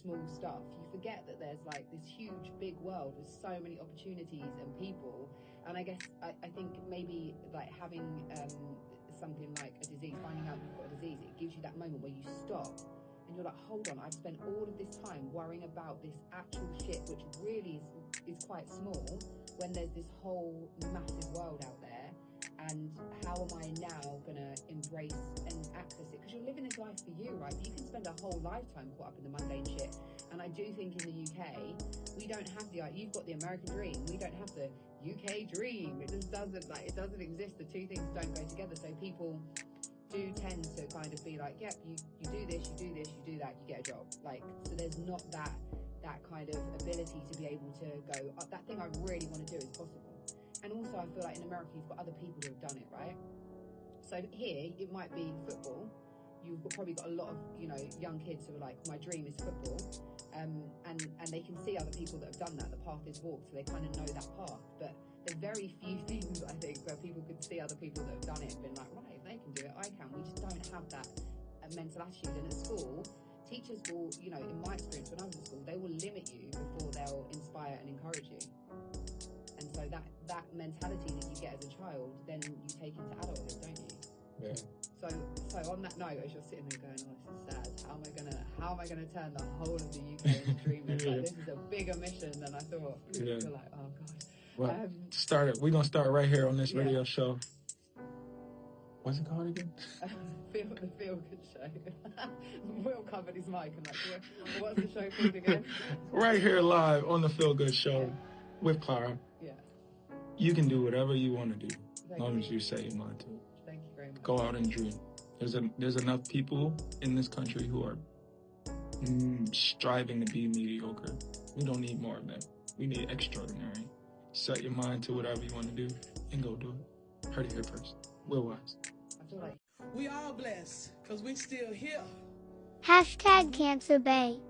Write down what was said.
small stuff, you forget that there's like this huge big world with so many opportunities and people. And I guess I think maybe like having something like a disease, finding out you've got a disease, it gives you that moment where you stop and you're like, hold on, I've spent all of this time worrying about this actual shit, which really is quite small, when there's this whole massive world out there. And how am I now gonna embrace and access it? Because you're living this life for you, right? But you can spend a whole lifetime caught up in the mundane shit. And I do think in the UK, we don't have you've got the American dream. We don't have the UK dream. It just doesn't, like, it doesn't exist. The two things don't go together. So people do tend to kind of be like, yep, you do this, you do this, you do that, you get a job. Like, so there's not that kind of ability to be able to go, oh, that thing I really want to do is possible. And also I feel like in America, you've got other people who have done it, right? So here, it might be football. You've probably got a lot of, young kids who are like, my dream is football. And they can see other people that have done that. The path is walked, so they kind of know that path. But there's very few things, I think, where people could see other people that have done it and been like, right, if they can do it, I can. We just don't have that mental attitude. And at school, teachers will, in my experience when I was at school, they will limit you before they'll inspire and encourage you. And so that mentality that you get as a child, then you take into adulthood, don't you? Yeah. So on that note, as you're sitting there going, oh, this is sad. How am I gonna turn the whole of the UK into dreamers? Yeah. Like, this is a bigger mission than I thought. Yeah. You're like, oh god. Well, we're gonna start right here on this radio show. What's it called again? The Feel Good Show. Will covered his mic and like, what's the show called again? Right here live on the Feel Good Show with Clara. Yeah. You can do whatever you want to do, as long as you say you want to. Thank you very much. Go out and dream. There's enough people in this country who are striving to be mediocre. We don't need more of them. We need extraordinary. Set your mind to whatever you want to do and go do it. Heard it here first. Will Wise. I feel like we all blessed because we still here. #CancerBae.